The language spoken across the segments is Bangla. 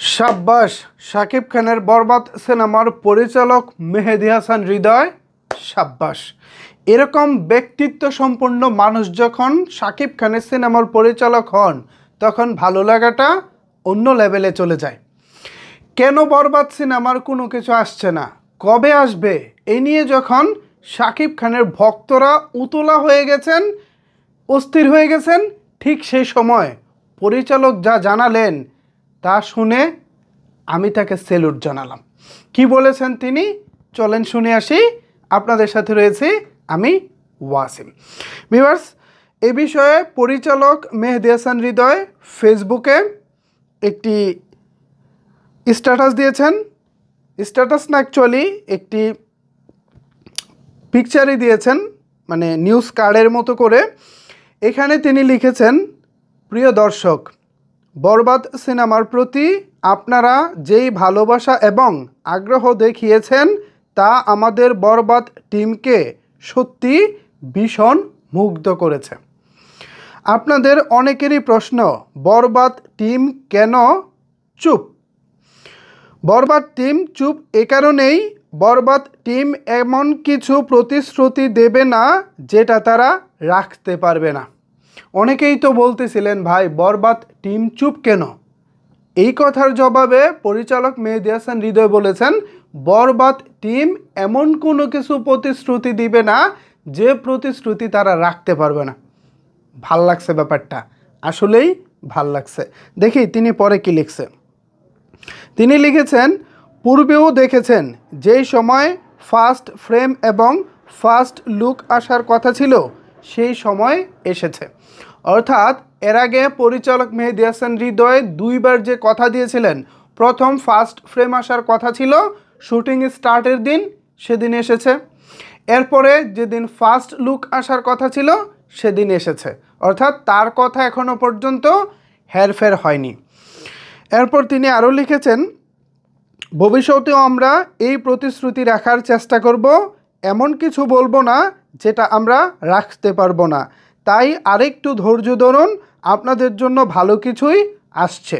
সাব্বাস শাকিব খানের বরবাদ সিনেমার পরিচালক মেহেদী হাসান হৃদয়। সাব্বাস, এরকম ব্যক্তিত্ব সম্পন্ন মানুষ যখন শাকিব খানের সিনেমার পরিচালক হন তখন ভালো লাগাটা অন্য লেভেলে চলে যায়। কেন বরবাদ সিনেমার কোনো কিছু আসছে না, কবে আসবে, এই নিয়ে যখন শাকিব খানের ভক্তরা উতলা হয়ে গেছেন, অস্থির হয়ে গেছেন, ঠিক সেই সময় পরিচালক যা জানালেন তা শুনে আমি তাকে সেলুট জানালাম। কি বলেছেন তিনি, চলেন শুনে আসি। আপনাদের সাথে রয়েছি আমি ওয়াসিম। ভিউয়ার্স, এই বিষয়ে পরিচালক মেহেদী হাসান হৃদয় ফেসবুকে একটি স্ট্যাটাস দিয়েছেন। স্ট্যাটাস না, অ্যাকচুয়ালি একটি পিকচারই দিয়েছেন, মানে নিউজ কার্ডের মতো করে। এখানে তিনি লিখেছেন, প্রিয় দর্শক, বরবাদ সিনেমার প্রতি আপনারা যেই ভালোবাসা এবং আগ্রহ দেখিয়েছেন তা আমাদের বরবাদ টিমকে সত্যি ভীষণ মুগ্ধ করেছে। আপনাদের অনেকেরই প্রশ্ন, বরবাদ টিম কেন চুপ? বরবাদ টিম চুপ এ কারণেই, বরবাদ টিম এমন কিছু প্রতিশ্রুতি দেবে না যেটা তারা রাখতে পারবে না। অনেকেই তো বলতেছিলেন, ভাই বরবাদ টিম চুপ কেন? এই কথার জবাবে পরিচালক মেহেদী হাসান হৃদয় বলেছেন, বরবাদ টিম এমন কোনো কিছু প্রতিশ্রুতি দিবে না যে প্রতিশ্রুতি তারা রাখতে পারবে না। ভাল লাগছে ব্যাপারটা, আসলেই ভাল লাগছে। দেখি তিনি পরে কি লিখছে। তিনি লিখেছেন, পূর্বেও দেখেছেন যেই সময় ফার্স্ট ফ্রেম এবং ফার্স্ট লুক আসার কথা ছিল সেই সময় এসেছে। অর্থাৎ এর আগে পরিচালক মেহেদী হাসান হৃদয় দুইবার যে কথা দিয়েছিলেন, প্রথম ফার্স্ট ফ্রেম আসার কথা ছিল শুটিং স্টার্টের দিন, সেদিন এসেছে। এরপরে যেদিন ফার্স্ট লুক আসার কথা ছিল সেদিন এসেছে। অর্থাৎ তার কথা এখনও পর্যন্ত হেরফের হয়নি। এরপর তিনি আরও লিখেছেন, ভবিষ্যতেও আমরা এই প্রতিশ্রুতি রাখার চেষ্টা করব, এমন কিছু বলবো না যেটা আমরা রাখতে পারবো না। তাই আরেকটু ধৈর্য ধরুন, আপনাদের জন্য ভালো কিছুই আসছে।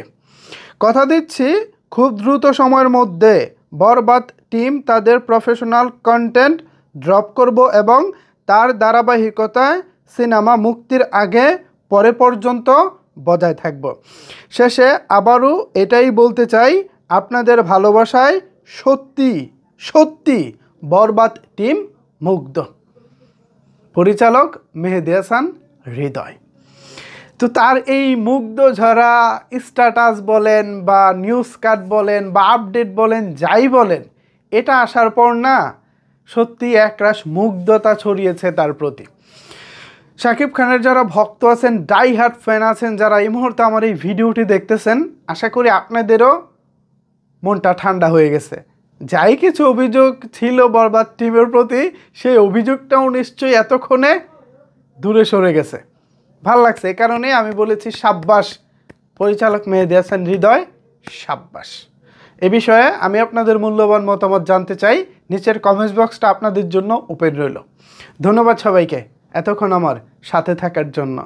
কথা দিচ্ছি, খুব দ্রুত সময়ের মধ্যে বরবাদ টিম তাদের প্রফেশনাল কন্টেন্ট ড্রপ করব এবং তার ধারাবাহিকতায় সিনেমা মুক্তির আগে পরে পর্যন্ত বজায় থাকব। শেষে আবারও এটাই বলতে চাই, আপনাদের ভালোবাসায় সত্যি সত্যি বরবাদ টিম মুগ্ধ। পরিচালক মেহেদী হাসান হৃদয়। তো তার এই মুগ্ধ ঝরা স্ট্যাটাস বলেন বা নিউজ কার্ড বলেন বা আপডেট বলেন, যাই বলেন, এটা আসার পর না সত্যি একরাশ মুগ্ধতা ছড়িয়েছে তার প্রতি। শাকিব খানের যারা ভক্ত আছেন, ডাই হার্ট ফ্যান আছেন, যারা এই মুহূর্তে আমার এই ভিডিওটি দেখতেছেন, আশা করি আপনাদেরও মনটা ঠান্ডা হয়ে গেছে। যাই কিছু অভিযোগ ছিল বরবাদ টিমের প্রতি, সেই অভিযোগটাও নিশ্চয়ই এতক্ষণে দূরে সরে গেছে। ভাল লাগছে, এই কারণে আমি বলেছি সাব্বাস পরিচালক মেহেদী হাসান হৃদয়, সাব্বাস। এ বিষয়ে আমি আপনাদের মূল্যবান মতামত জানতে চাই। নিচের কমেন্টস বক্সটা আপনাদের জন্য ওপেন রইল। ধন্যবাদ সবাইকে এতক্ষণ আমার সাথে থাকার জন্য।